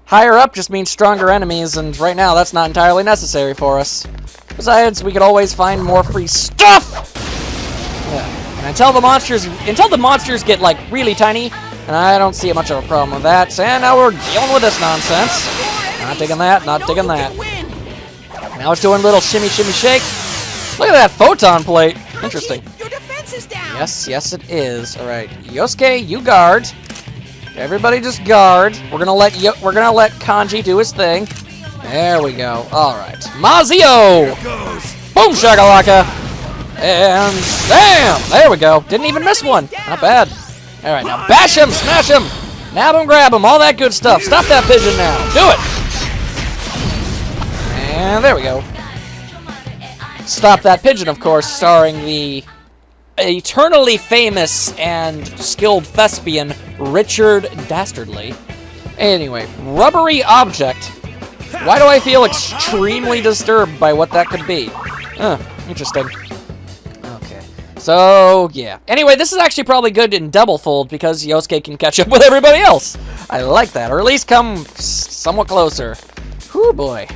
higher up just means stronger enemies, and right now that's not entirely necessary for us. Besides, we could always find more free stuff! Yeah. And until the monsters get, like, really tiny, and I don't see much of a problem with that. And now we're dealing with this nonsense. Not digging that, not digging that. Now it's doing a little shimmy, shimmy, shake. Look at that photon plate. Interesting. Your defense is down. Yes, it is. All right, Yosuke, you guard. Everybody just guard. We're gonna let Kanji do his thing. There we go. All right, Mazio. Boom shakalaka. And bam! There we go. Didn't even miss one. Not bad. All right, now bash him, smash him, nab him, grab him, all that good stuff. Stop that pigeon now. Do it. And there we go. Stop That Pigeon, of course, starring the eternally famous and skilled thespian Richard Dastardly. Anyway, rubbery object. Why do I feel extremely disturbed by what that could be? Interesting. Okay. So, yeah. Anyway, this is actually probably good in double fold because Yosuke can catch up with everybody else. I like that, or at least come somewhat closer. Whew, boy.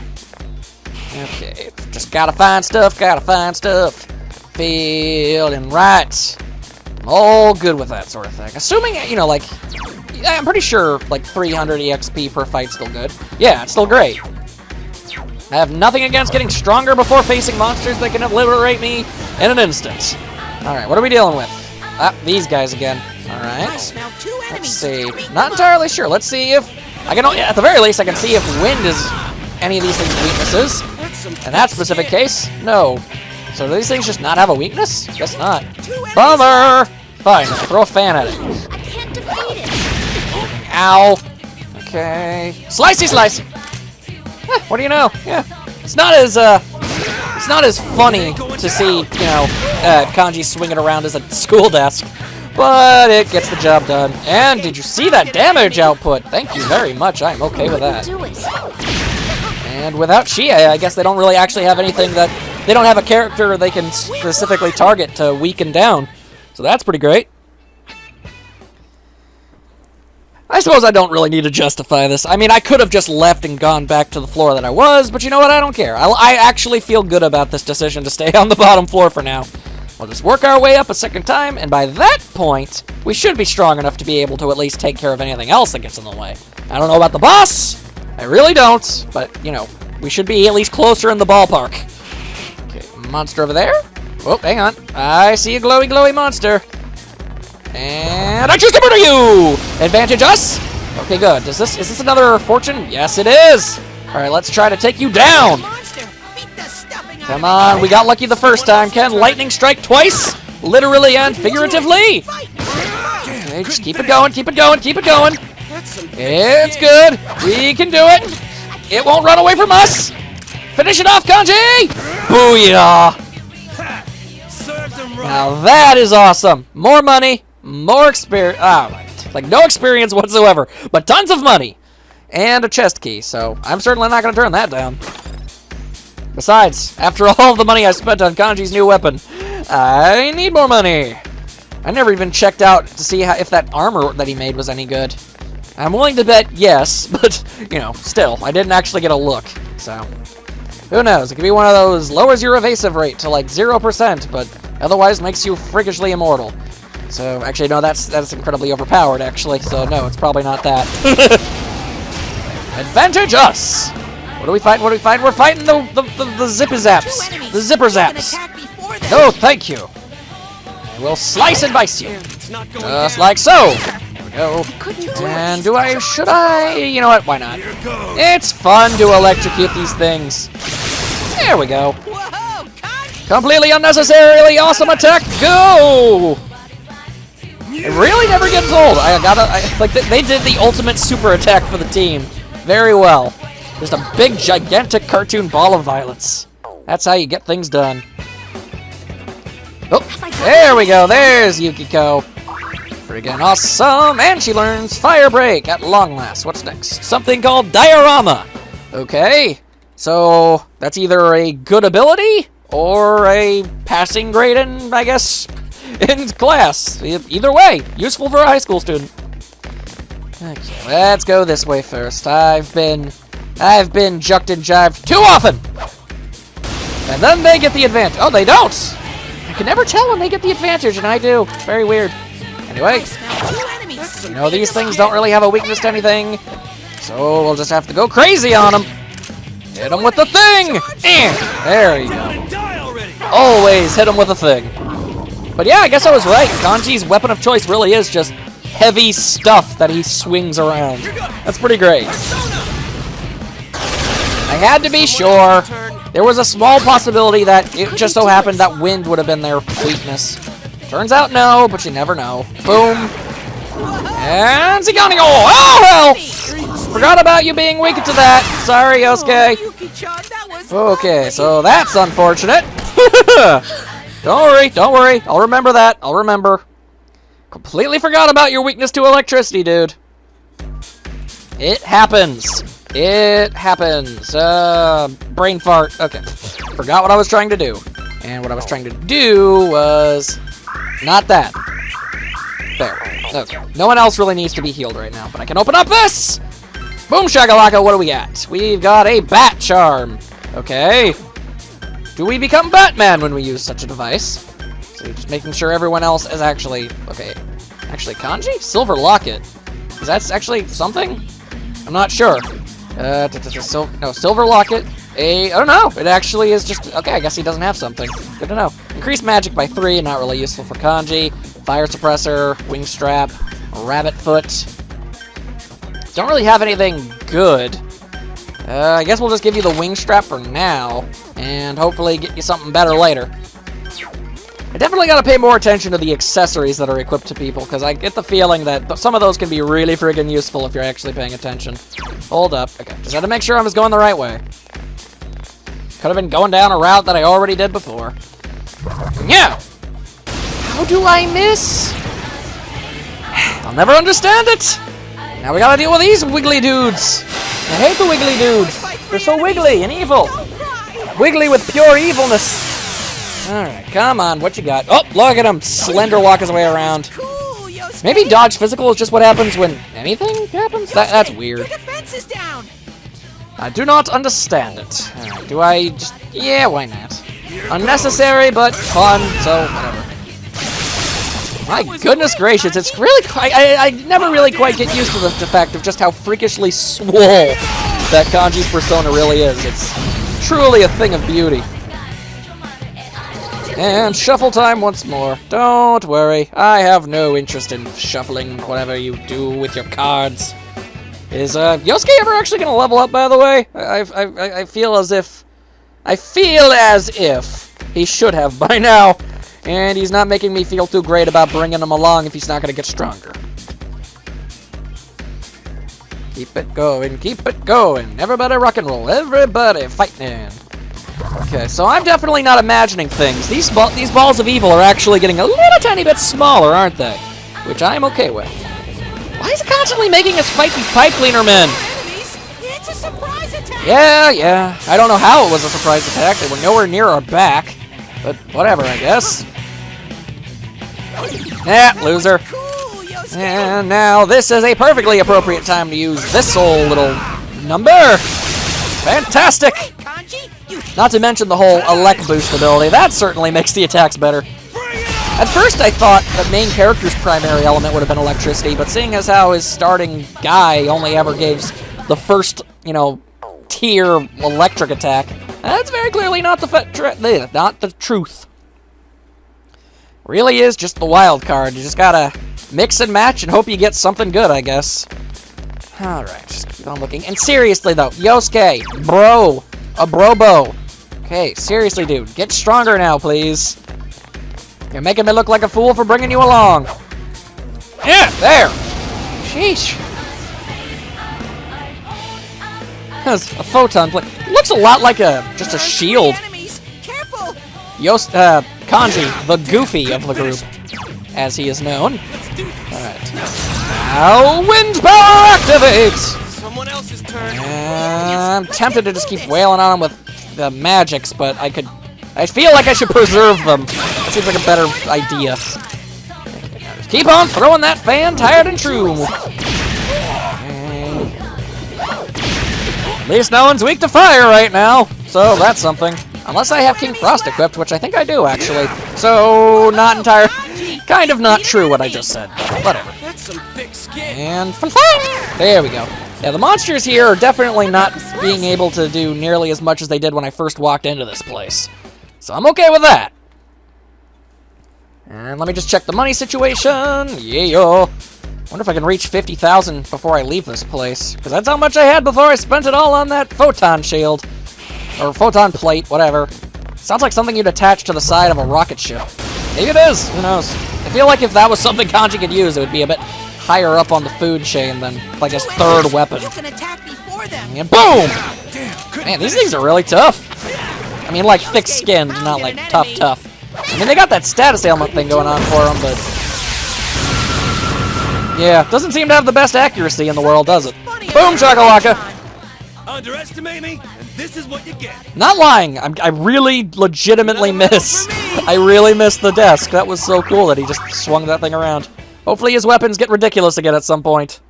Okay, just gotta find stuff, Feeling right. I'm all good with that sort of thing. Assuming, you know, like, I'm pretty sure, like, 300 EXP per fight's still good. Yeah, it's still great. I have nothing against getting stronger before facing monsters that can obliterate me in an instant. Alright, what are we dealing with? Ah, these guys again. Alright. Let's see. Not entirely sure. Let's see if... at the very least, I can see if wind is any of these things' weaknesses. In that specific case, no. So do these things just not have a weakness? Guess not. Bummer! Fine, throw a fan at it. I can't defeat it. Ow. Okay. Slicey, slicey! What do you know? Yeah. It's not as funny to see, you know, Kanji swinging around as a school desk. But it gets the job done. And did you see that damage output? Thank you very much. I'm okay with that. And without Shia, I guess they don't really actually have anything that... They don't have a character they can specifically target to weaken down. So that's pretty great. I suppose I don't really need to justify this. I mean, I could have just left and gone back to the floor that I was, but you know what? I don't care. I actually feel good about this decision to stay on the bottom floor for now. We'll just work our way up a second time, and by that point, we should be strong enough to be able to at least take care of anything else that gets in the way. I don't know about the boss. I really don't, but, you know, we should be at least closer in the ballpark. Okay, monster over there. Oh, hang on. I see a glowy, glowy monster. And I choose to murder you! Advantage us? Okay, good. Is this another fortune? Yes, it is! Alright, let's try to take you down! Come on, we got lucky the first time, Ken. Lightning strike twice! Literally and figuratively! Okay, just keep it going, keep it going, keep it going! It's good! We can do it! It won't run away from us! Finish it off, Kanji! Booyah! Now that is awesome! More money! More experience. Like no experience whatsoever, but tons of money and a chest key. So I'm certainly not going to turn that down. Besides, after all the money I spent on Kanji's new weapon, I need more money. I never even checked out to see if that armor that he made was any good. I'm willing to bet yes, but you know, still, I didn't actually get a look. So who knows? It could be one of those lowers your evasive rate to like 0%, but otherwise makes you freakishly immortal. So, actually, no, that's incredibly overpowered, actually. So, no, it's probably not that. Advantage us! What do we fight? What do we fight? We're fighting the zippy zaps. The zipper zaps. No, thank you. We'll slice and dice you. Just like so. There we go. And should I? You know what? Why not? It's fun to electrocute these things. There we go. Completely unnecessarily awesome attack. Go! It really never gets old. They did the ultimate super attack for the team very well. Just a big, gigantic cartoon ball of violence. That's how you get things done. Oh, there we go. There's Yukiko. Friggin' awesome. And she learns Fire Break at long last. What's next? Something called Diorama. Okay. So, that's either a good ability or a passing grade in, I guess, in class. Either way, useful for a high school student. Okay, let's go this way first. I've been jucked and jived too often! And then they get the advantage. Oh, they don't! I can never tell when they get the advantage, and I do. It's very weird. Anyway, you know, these things don't really have a weakness to anything, so we'll just have to go crazy on them. Hit them with the thing! There you go. Always hit them with a thing. But yeah, I guess I was right. Kanji's weapon of choice really is just heavy stuff that he swings around. That's pretty great. I had to be sure. There was a small possibility that it just so happened that wind would have been their weakness. Turns out no, but you never know. Boom. And Zigani. Oh, well! Forgot about you being weak to that. Sorry, Yosuke. Okay, so that's unfortunate. Don't worry. I'll remember that. I'll remember. Completely forgot about your weakness to electricity, dude. It happens. It happens. Brain fart. Okay. Forgot what I was trying to do. And what I was trying to do was not that. There. Okay. No one else really needs to be healed right now, but I can open up this! Boom shakalaka, what do we got? We've got a bat charm. Okay. Do we become Batman when we use such a device? So just making sure everyone else is actually... Okay. Actually, kanji? Silver locket. Is that actually something? I'm not sure. No, silver locket. I don't know. It actually is just... Okay, I guess he doesn't have something. Good to know. Increased magic by 3, not really useful for kanji. Fire suppressor, wing strap, rabbit foot. Don't really have anything good. I guess we'll just give you the wing strap for now, and hopefully get you something better later. I definitely gotta pay more attention to the accessories that are equipped to people, because I get the feeling that some of those can be really friggin' useful if you're actually paying attention. Hold up. Okay, just had to make sure I was going the right way. Could have been going down a route that I already did before. Yeah! How do I miss? I'll never understand it! Now we gotta deal with these wiggly dudes. I hate the wiggly dudes. They're so wiggly and evil. Wiggly with pure evilness. Alright, come on, what you got? Oh, look at him, slender walk his way around. Maybe dodge physical is just what happens when anything happens? That's weird. I do not understand it. Alright, do I just... Yeah, why not? Unnecessary, but fun, so whatever. My goodness gracious, it's really... I never really quite get used to the fact of just how freakishly swole that Kanji's persona really is. It's truly a thing of beauty. And shuffle time once more. Don't worry, I have no interest in shuffling whatever you do with your cards. Is Yosuke ever actually gonna level up, by the way? I feel as if... I feel as if he should have by now. And he's not making me feel too great about bringing him along if he's not gonna get stronger. Keep it going, keep it going. Everybody rock and roll, everybody fighting. Okay, so I'm definitely not imagining things. These balls of evil are actually getting a little tiny bit smaller, aren't they? Which I'm okay with. Why is it constantly making us fight these pipe cleaner men? It's a surprise attack. Yeah. I don't know how it was a surprise attack. They were nowhere near our back. But whatever, I guess. Loser. And now this is a perfectly appropriate time to use this old little number. Fantastic! Not to mention the whole elect boost ability. That certainly makes the attacks better. At first I thought the main character's primary element would have been electricity, but seeing as how his starting guy only ever gives the first, tier electric attack, that's very clearly not the truth. Really is just the wild card. You just gotta mix and match and hope you get something good, I guess. Alright, just keep on looking. And seriously though, Yosuke, bro, a brobo. Okay, seriously dude, get stronger now, please. You're making me look like a fool for bringing you along. Yeah, there. Sheesh. That's a photon plate. It looks a lot like just a shield. Kanji, the goofy of the group, as he is known. Alright. Now, wind power activates! Someone else's turn. I'm tempted to just keep wailing on him with the magics, but I feel like I should preserve them. That seems like a better idea. Just keep on throwing that fan, tired and true. At least no one's weak to fire right now, so that's something. Unless I have King Frost equipped, which I think I do, actually. So, not entire... Kind of not true what I just said. Whatever. That's some thick skin. And... There we go. Yeah, the monsters here are definitely not being able to do nearly as much as they did when I first walked into this place. So I'm okay with that. And let me just check the money situation. Yeah. Wonder if I can reach 50,000 before I leave this place. Because that's how much I had before I spent it all on that photon shield. Or photon plate, whatever. Sounds like something you'd attach to the side of a rocket ship. Maybe it is. Who knows? I feel like if that was something Kanji could use, it would be a bit higher up on the food chain than like his third weapon. You can attack before them. And boom! Man, these things are really tough. I mean, like thick-skinned, not like tough. I mean, they got that status ailment thing going on for them, but... Yeah, doesn't seem to have the best accuracy in the world, does it? Boom, shakalaka! Underestimate me, and this is what you get. Not lying, I really legitimately miss. I really miss the desk. That was so cool that he just swung that thing around. Hopefully his weapons get ridiculous again at some point.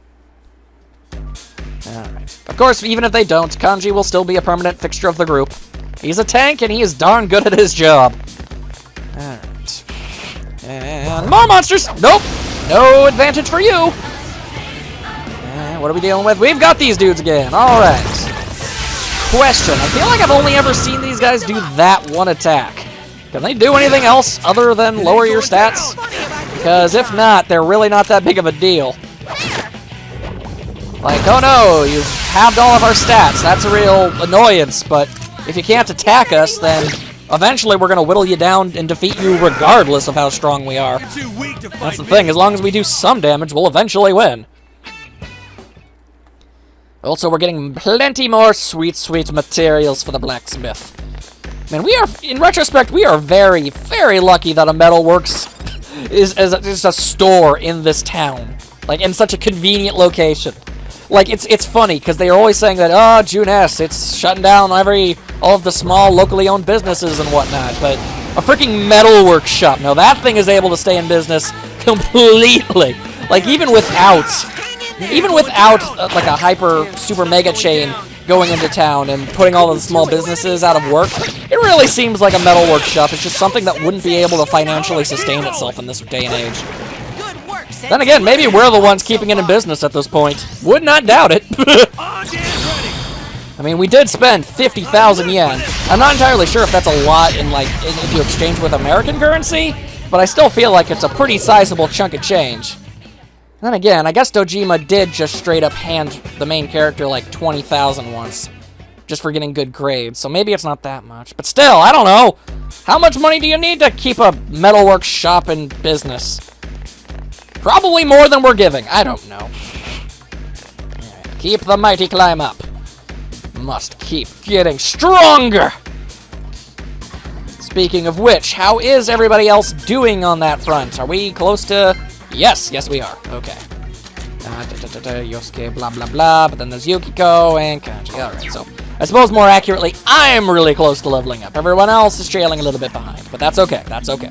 Alright. Of course, even if they don't, Kanji will still be a permanent fixture of the group. He's a tank, and he is darn good at his job. Alright. And more monsters! Nope! No advantage for you! And what are we dealing with? We've got these dudes again. Alright. Question. I feel like I've only ever seen these guys do that one attack. Can they do anything else other than lower your stats? Because if not, they're really not that big of a deal. Like, oh no, you've halved all of our stats. That's a real annoyance, but if you can't attack us, then eventually we're going to whittle you down and defeat you regardless of how strong we are. That's the thing, as long as we do some damage, we'll eventually win. Also, we're getting plenty more sweet, sweet materials for the blacksmith. Man, we are, in retrospect, we are very, very lucky that a Metalworks is a store in this town. Like, in such a convenient location. Like, it's funny, because they are always saying that, oh, June S, it's shutting down all of the small, locally owned businesses and whatnot, but a freaking Metalworks shop, now that thing is able to stay in business completely. Like, even without, like, a hyper, super mega chain going into town and putting all of the small businesses out of work, it really seems like a Metalworks shop. It's just something that wouldn't be able to financially sustain itself in this day and age. Then again, maybe we're the ones keeping it in business at this point. Would not doubt it. I mean, we did spend 50,000 yen. I'm not entirely sure if that's a lot if you exchange with American currency, but I still feel like it's a pretty sizable chunk of change. Then again, I guess Dojima did just straight up hand the main character like 20,000 once, just for getting good grades, so maybe it's not that much. But still, I don't know. How much money do you need to keep a Metalworks shop in business? Probably more than we're giving. I don't know. Right. Keep the mighty climb up. Must keep getting stronger. Speaking of which, how is everybody else doing on that front? Are we close to... Yes, we are. Okay. Yosuke, blah, blah, blah. But then there's Yukiko and Kanji. Alright, so I suppose more accurately, I'm really close to leveling up. Everyone else is trailing a little bit behind. But that's okay. That's okay.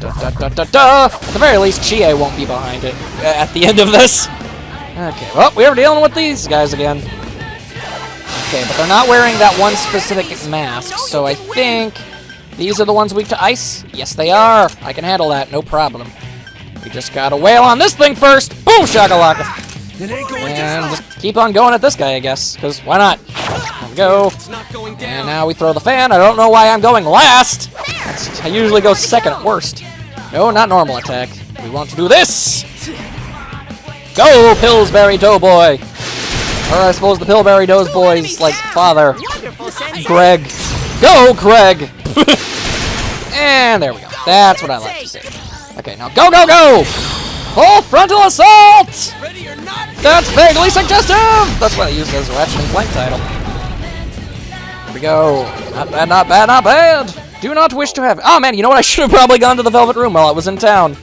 At the very least, Chie won't be behind it at the end of this. Okay, well, we are dealing with these guys again. Okay, but they're not wearing that one specific mask, so I think these are the ones weak to ice? Yes, they are. I can handle that, no problem. We just gotta wail on this thing first. Boom, shakalaka. And just keep on going at this guy, I guess, because why not? There we go. And now we throw the fan. I don't know why I'm going last. I usually go second at worst. No, not normal attack. We want to do this. Go, Pillsbury Doughboy. Or I suppose the Pillsbury Doughboy's, like, father. Greg. Go, Greg. And there we go. That's what I like to see. Okay, now go, go, go. Full frontal assault. That's vaguely suggestive. That's what I used as a Ratchet and Clank title. Here we go. Not bad, not bad, not bad. Do not wish to have... Oh, man, you know what? I should have probably gone to the Velvet Room while I was in town.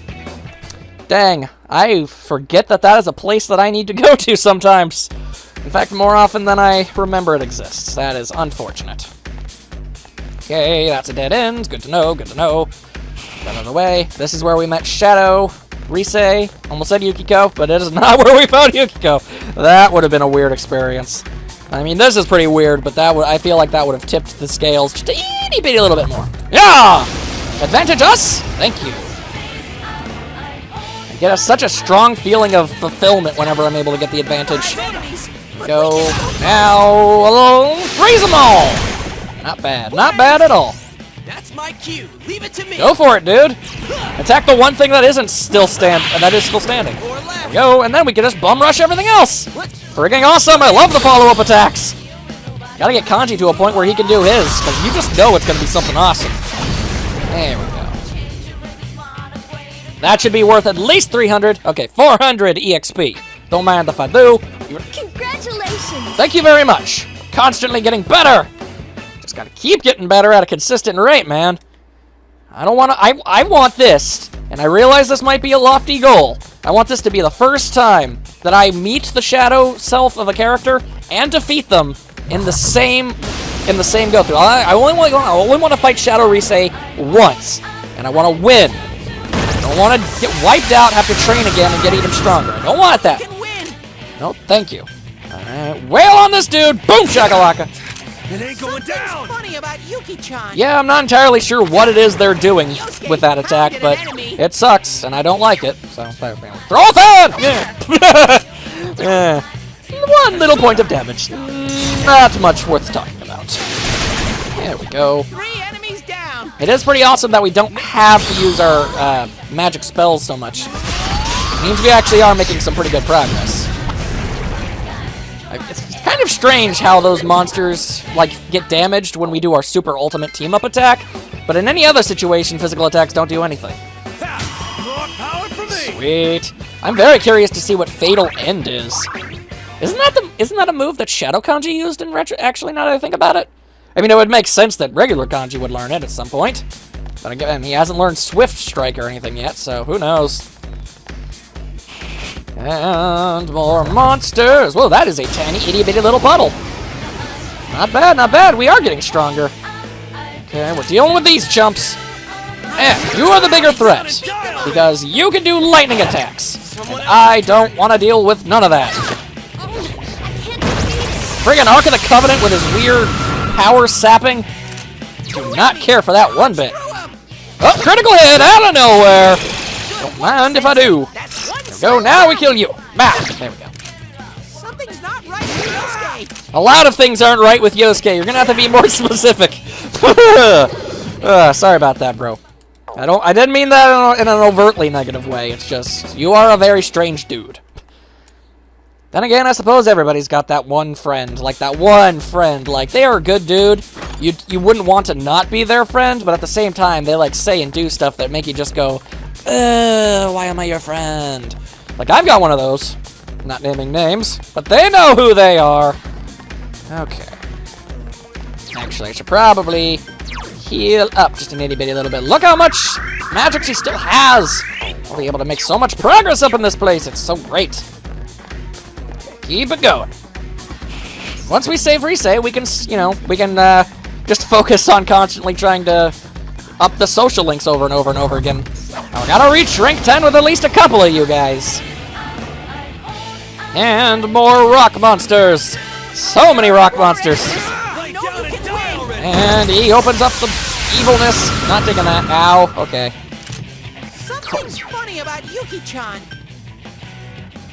Dang. I forget that that is a place that I need to go to sometimes. In fact, more often than I remember it exists. That is unfortunate. Okay, that's a dead end. Good to know, good to know. Get out of the way. This is where we met Shadow. Risei. Almost said Yukiko, but it is not where we found Yukiko. That would have been a weird experience. I mean, this is pretty weird, but I feel like that would have tipped the scales just a itty bitty little bit more. Yeah! Advantage us? Thank you. I get such a strong feeling of fulfillment whenever I'm able to get the advantage. Go now, freeze them all! Not bad, not bad at all. That's my cue. Leave it to me. Go for it, dude. Attack the one thing that isn't still standing. There we go, and then we can just bum rush everything else. Friggin' awesome! I love the follow-up attacks. Gotta get Kanji to a point where he can do his, because you just know it's gonna be something awesome. There we go. That should be worth at least 300. Okay, 400 EXP. Don't mind if I do. Congratulations! Thank you very much. Constantly getting better. Just gotta keep getting better at a consistent rate, man. I don't want to. I want this, and I realize this might be a lofty goal. I want this to be the first time that I meet the shadow self of a character and defeat them in the same go through. I only want to fight Shadow Risei once, and I want to win. I don't want to get wiped out, have to train again, and get even stronger. I don't want that. No, thank you. Alright, wail on this dude! Boom shakalaka! It ain't going down! Funny about Yuki-chan. Yeah, I'm not entirely sure what it is they're doing with that attack, but it sucks, and I don't like it. So, throw a fan! Yeah. Yeah. One little point of damage. Not much worth talking about. There we go. 3 enemies down. It is pretty awesome that we don't have to use our magic spells so much. It means we actually are making some pretty good progress. It's kind of strange how those monsters get damaged when we do our super ultimate team-up attack, but in any other situation, physical attacks don't do anything. More power for me! Sweet. I'm very curious to see what Fatal End is. Isn't that a move that Shadow Kanji used in retro? Actually, now that I think about it, I mean, it would make sense that regular Kanji would learn it at some point, but again, he hasn't learned Swift Strike or anything yet, so who knows. And more monsters. Whoa, that is a tiny, itty-bitty little puddle. Not bad, not bad. We are getting stronger. Okay, we're dealing with these chumps. And you are the bigger threat, because you can do lightning attacks. And I don't want to deal with none of that. Friggin' Ark of the Covenant with his weird power sapping. Do not care for that one bit. Oh, critical hit out of nowhere. Don't mind if I do. There we go, now we kill you. Bah! There we go. Something's not right with Yosuke. A lot of things aren't right with Yosuke. You're gonna have to be more specific. Sorry about that, bro. I didn't mean that in an overtly negative way. It's just, you are a very strange dude. Then again, I suppose everybody's got that one friend. Like, they are a good dude. You wouldn't want to not be their friend, but at the same time, they, say and do stuff that make you just go, why am I your friend? Like, I've got one of those. Not naming names, but they know who they are. Okay. Actually, I should probably heal up just an itty-bitty little bit. Look how much magic she still has. I'll be able to make so much progress up in this place. It's so great. Keep it going. Once we save Risei, we can, just focus on constantly trying to up the social links over and over and over again. Now we gotta reach rank 10 with at least a couple of you guys. And more rock monsters. So many rock monsters. And he opens up the evilness. Not taking that. Ow. Okay. Something's funny about Yuki-chan.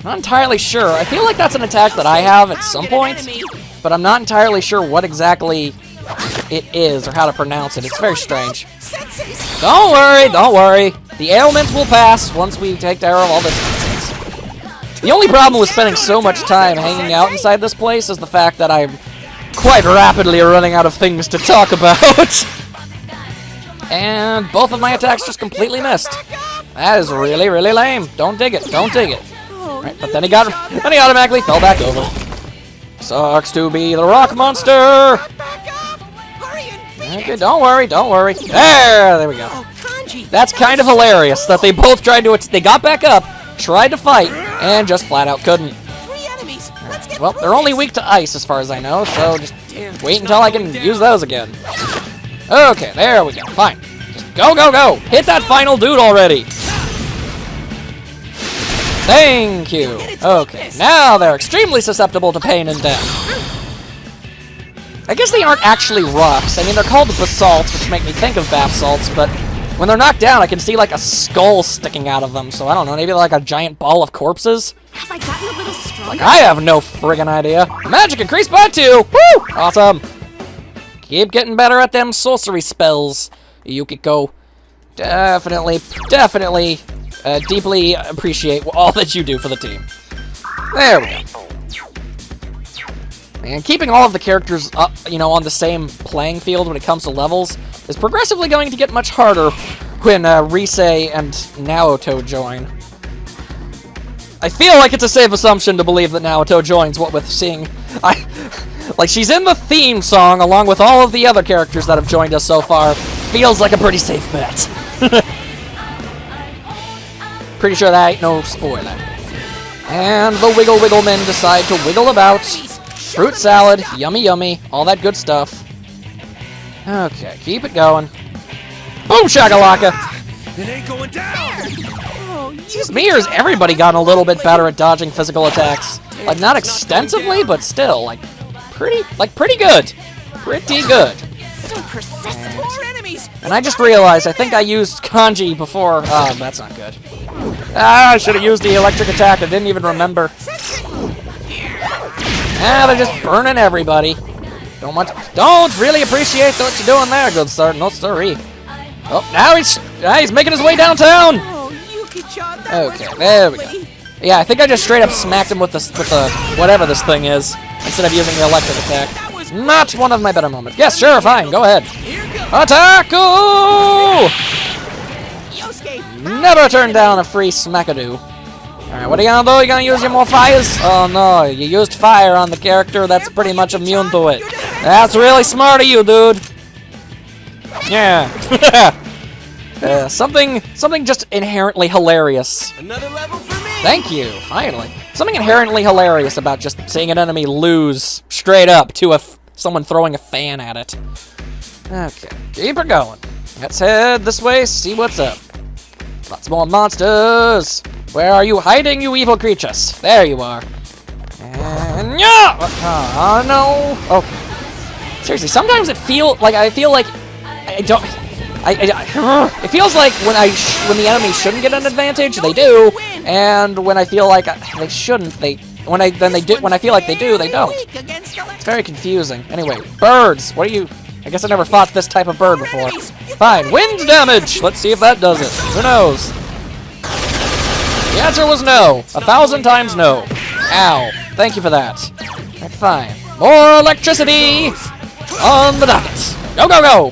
Not entirely sure. I feel like that's an attack that I have at some point, but I'm not entirely sure what exactly it is or how to pronounce it. It's very strange. Don't worry, don't worry. The ailments will pass once we take care of all this nonsense. The only problem with spending so much time hanging out inside this place is the fact that I'm quite rapidly running out of things to talk about. And both of my attacks just completely missed. That is really, really lame. Don't dig it. Don't dig it. Right, but then he automatically fell back over. Sucks to be the rock monster. Okay, don't worry, don't worry. There we go. That's kind of hilarious that they both tried to. They got back up, tried to fight, and just flat out couldn't. Right, well, they're only weak to ice as far as I know, so just wait until I can use those again. Okay, there we go. Fine. Just go, go, go. Hit that final dude already. Thank you. Okay, now they're extremely susceptible to pain and death. I guess they aren't actually rocks. I mean, they're called basalts, which make me think of bath salts, but when they're knocked down, I can see like a skull sticking out of them, so I don't know, maybe like a giant ball of corpses? Have I gotten a little stronger? Like, I have no friggin' idea. Magic increased by 2! Woo! Awesome. Keep getting better at them sorcery spells, Yukiko. Definitely, deeply appreciate all that you do for the team. There we go. And keeping all of the characters up, you know, on the same playing field when it comes to levels is progressively going to get much harder when Rise and Naoto join. I feel like it's a safe assumption to believe that Naoto joins, what with seeing... like, she's in the theme song along with all of the other characters that have joined us so far. Feels like a pretty safe bet. Pretty sure that ain't no spoiler. And the Wiggle Wiggle men decide to wiggle about. Fruit salad, yummy yummy, all that good stuff. Okay, keep it going. Boom shakalaka! It ain't going down! Is me or has everybody gotten a little bit better at dodging physical attacks? Like, not extensively, but still, like, pretty good. Pretty good. So persistent. More enemies! And I just realized, I think I used kanji before. Oh, that's not good. I should have used the electric attack. I didn't even remember. Ah, they're just burning everybody. Don't really appreciate what you're doing there, good sir. No siree. Oh, now he's making his way downtown. Oh, Yuki-chan, that Okay, was there we go. lovely. Yeah, I think I just straight up smacked him with the whatever this thing is instead of using the electric attack. Not one of my better moments. Yes, sure, fine, go ahead. Attack-oo! Yosuke, Never turn down a free smackadoo. Alright, what are you gonna do? You gonna use your more fires? Oh no, you used fire on the character that's pretty much immune to it. That's really smart of you, dude. Yeah. Something just inherently hilarious. Another level for me! Thank you, finally. Something inherently hilarious about just seeing an enemy lose straight up to someone throwing a fan at it. Okay, keep her going. Let's head this way, see what's up. Lots more monsters. Where are you hiding, you evil creatures? There you are. And yeah! Oh no. Okay. Seriously, sometimes I feel like it feels like when the enemy shouldn't get an advantage, they do, and when I feel like they shouldn't, when I feel like they do, they don't. It's very confusing. Anyway, birds. What are you? I guess I never fought this type of bird before. Fine, wind damage. Let's see if that does it. Who knows? The answer was no. 1,000 times no. Ow. Thank you for that. Right, fine. More electricity on the docket. Go, go, go.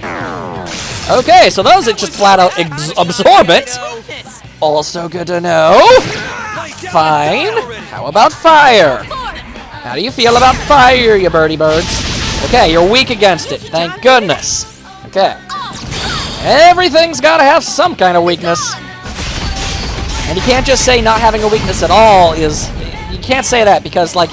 Okay, so those it just flat out absorb it. Also good to know. Fine. How about fire? How do you feel about fire, you birdie birds? Okay, you're weak against it. Thank goodness. Okay. Everything's gotta have some kind of weakness. And you can't just say not having a weakness at all is... You can't say that because, like...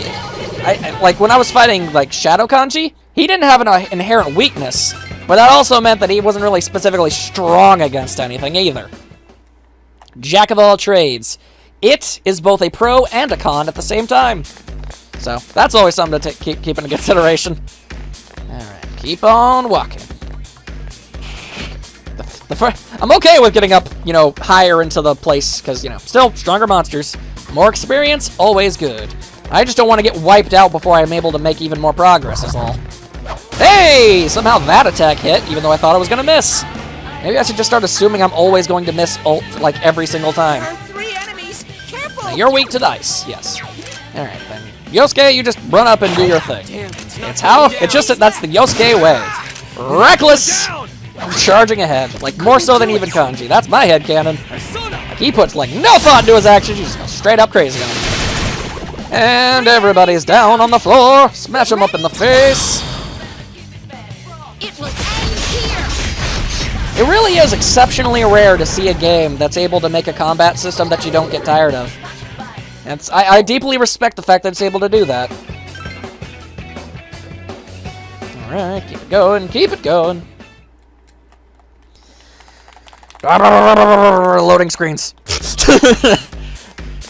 like, when I was fighting, like, Shadow Kanji, he didn't have an inherent weakness. But that also meant that he wasn't really specifically strong against anything either. Jack of all trades. It is both a pro and a con at the same time. So, that's always something to keep into consideration. Alright, keep on walking. I'm okay with getting up, you know, higher into the place, because, you know, still, stronger monsters. More experience, always good. I just don't want to get wiped out before I'm able to make even more progress, is all. Hey! Somehow that attack hit, even though I thought I was going to miss. Maybe I should just start assuming I'm always going to miss ult, like, every single time. There are 3 enemies. Careful. Now, you're weak to dice, yes. Alright, then. Yosuke, you just run up and do your thing. It's just that that's the Yosuke way. Reckless! I'm charging ahead, like more so than even Kanji. That's my headcanon. Like, he puts like no thought into his actions, he just goes straight up crazy on me. And everybody's down on the floor. Smash him up in the face. It will end here. It really is exceptionally rare to see a game that's able to make a combat system that you don't get tired of. And I deeply respect the fact that it's able to do that. Alright, keep it going, keep it going. Loading screens.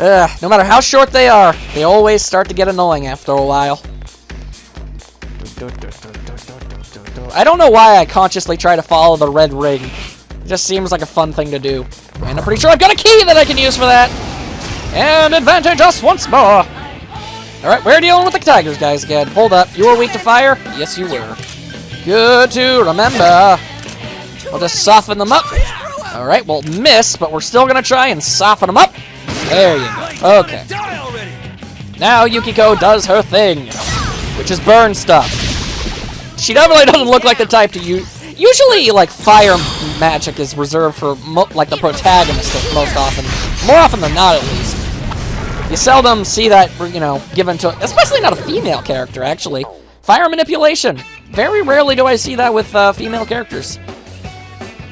No matter how short they are, they always start to get annoying after a while. I don't know why I consciously try to follow the red ring. It just seems like a fun thing to do. And I'm pretty sure I've got a key that I can use for that. And advantage us once more. Alright, we're dealing with the tigers, guys, again. Hold up. You were weak to fire? Yes, you were. Good to remember. We'll just soften them up. Alright, we'll miss, but we're still going to try and soften them up. There you go. Okay. Now Yukiko does her thing, which is burn stuff. She definitely doesn't look like the type to use... Usually, like, fire magic is reserved for, like, the protagonist most often. More often than not, at least. You seldom see that, you know, given to... Especially not a female character, actually. Fire manipulation. Very rarely do I see that with female characters.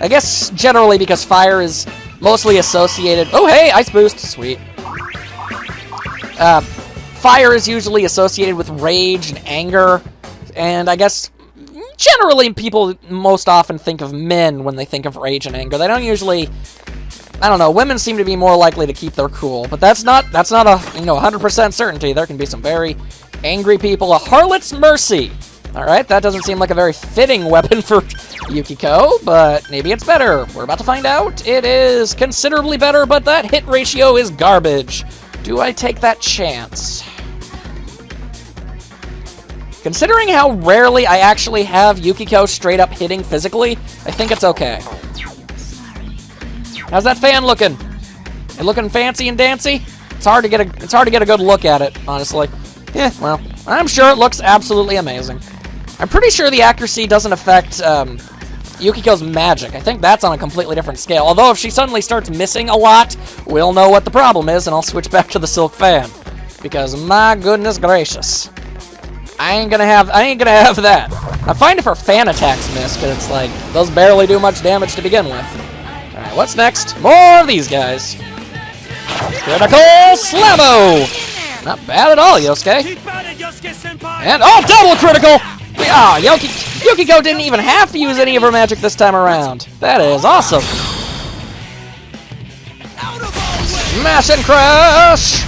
I guess generally because fire is mostly associated... Oh, hey! Ice boost. Sweet. Fire is usually associated with rage and anger. And I guess... Generally, people most often think of men when they think of rage and anger. They don't usually... I don't know. Women seem to be more likely to keep their cool, but that's not a 100% certainty. There can be some very angry people. A harlot's mercy. All right, that doesn't seem like a very fitting weapon for Yukiko, but maybe it's better. We're about to find out. It is considerably better, but that hit ratio is garbage. Do I take that chance? Considering how rarely I actually have Yukiko straight up hitting physically, I think it's okay. How's that fan looking? It looking fancy and dancy? It's hard to get a good look at it, honestly. Yeah, well, I'm sure it looks absolutely amazing. I'm pretty sure the accuracy doesn't affect Yukiko's magic. I think that's on a completely different scale. Although if she suddenly starts missing a lot, we'll know what the problem is, and I'll switch back to the silk fan. Because my goodness gracious. I ain't gonna have that. I find if her fan attacks miss, because it's like, those barely do much damage to begin with. Alright, what's next? More of these guys. Critical Slammo! Not bad at all, Yosuke. And, oh, double critical! Ah, Yukiko didn't even have to use any of her magic this time around. That is awesome. Smash and crash!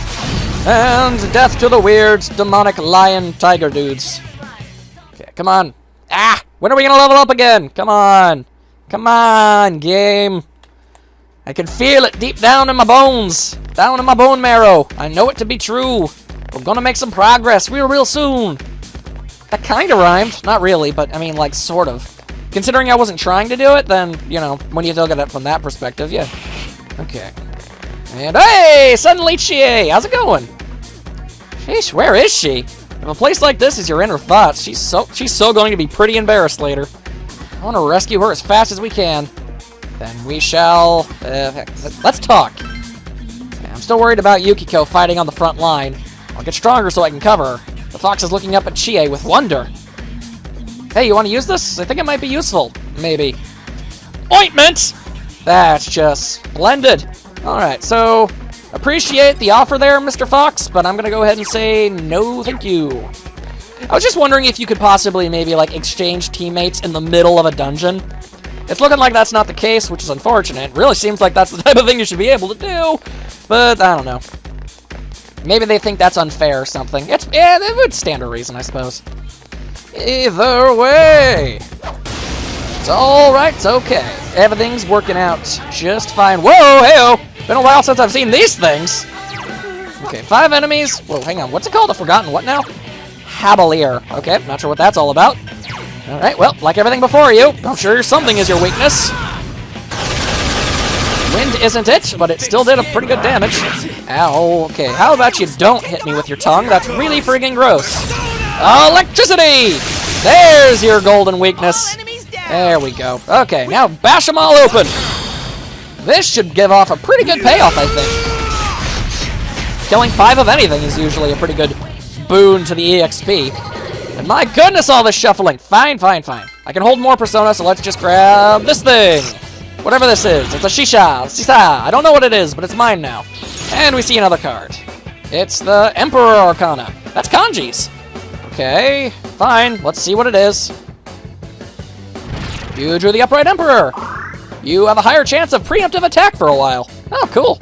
And death to the weird, demonic lion tiger dudes. Okay, come on. Ah! When are we gonna level up again? Come on. Come on, game. I can feel it deep down in my bones. Down in my bone marrow. I know it to be true. We're gonna make some progress real soon. That kinda rhymed. Not really, but I mean, like, sort of. Considering I wasn't trying to do it, then, you know, when you look at it from that perspective, yeah. Okay. And hey, suddenly Chie, how's it going? Sheesh, where is she? If a place like this is your inner thoughts, she's so going to be pretty embarrassed later. I want to rescue her as fast as we can. Then we shall, let's talk. I'm still worried about Yukiko fighting on the front line. I'll get stronger so I can cover her. The fox is looking up at Chie with wonder. Hey, you want to use this? I think it might be useful. Maybe. Ointment! That's just splendid. Alright, so appreciate the offer there, Mr. Fox, but I'm gonna go ahead and say no thank you. I was just wondering if you could possibly maybe, like, exchange teammates in the middle of a dungeon. It's looking like that's not the case, which is unfortunate. It really seems like that's the type of thing you should be able to do, but I don't know. Maybe they think that's unfair or something. Yeah, that would stand a reason, I suppose. Either way, it's alright, it's okay. Everything's working out just fine. Whoa, hey-oh! Been a while since I've seen these things. Okay, 5 enemies. Whoa, hang on, what's it called? I've forgotten what now? Habalier. Okay, not sure what that's all about. Alright, well, like everything before you, I'm sure something is your weakness. Wind isn't it, but it still did a pretty good damage. Ow, okay, how about you don't hit me with your tongue? That's really friggin' gross. Electricity! There's your golden weakness. There we go. Okay, now bash them all open. This should give off a pretty good payoff, I think. Killing 5 of anything is usually a pretty good boon to the EXP. And my goodness, all this shuffling. Fine. I can hold more Persona, so let's just grab this thing. Whatever this is. It's a Sisa. I don't know what it is, but it's mine now. And we see another card. It's the Emperor Arcana. That's Kanji's. Okay, fine. Let's see what it is. You drew the Upright Emperor. You have a higher chance of preemptive attack for a while. Oh, cool.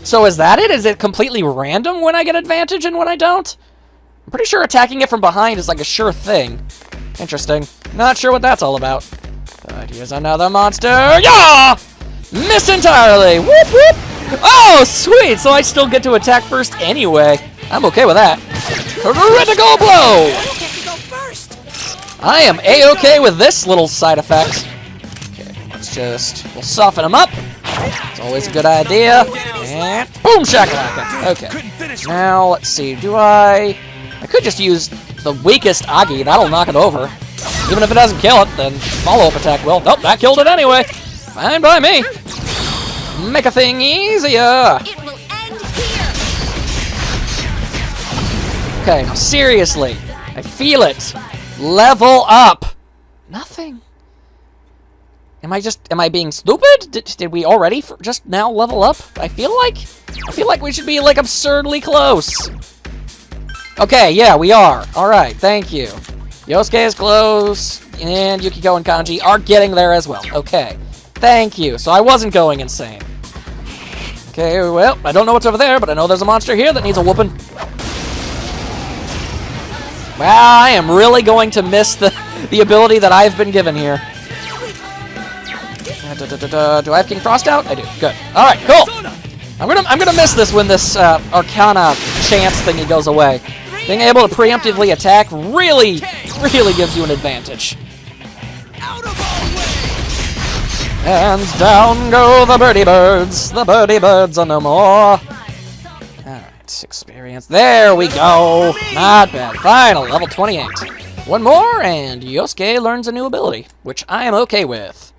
So is that it? Is it completely random when I get advantage and when I don't? I'm pretty sure attacking it from behind is like a sure thing. Interesting. Not sure what that's all about. But here's another monster. Yeah! Missed entirely. Whoop, whoop. Oh, sweet. So I still get to attack first anyway. I'm okay with that. Critical blow. You get to go first. I am A-okay with this little side effect. Okay, we'll soften him up. It's always a good idea. And boom shakalaka. Okay. Now, let's see. I could just use the weakest Agi. That'll knock it over. Even if it doesn't kill it, then follow-up attack will. Nope, that killed it anyway. Fine by me. Make a thing easier. It will end here. Okay, now seriously. I feel it. Level up. Nothing. Am I being stupid? Did we already just now level up? I feel like we should be like absurdly close. Okay, yeah, we are. All right, thank you. Yosuke is close, and Yukiko and Kanji are getting there as well. Okay, thank you. So I wasn't going insane. Okay, well, I don't know what's over there, but I know there's a monster here that needs a whooping. Wow, I am really going to miss the ability that I've been given here. Do I have King Frost out? I do. Good. All right, cool. I'm gonna miss this when this Arcana chance thingy goes away. Being able to preemptively attack really gives you an advantage. And down go the birdie birds. The birdie birds are no more. Alright, experience. There we go. Not bad. Final, level 28. One more, and Yosuke learns a new ability, which I am okay with.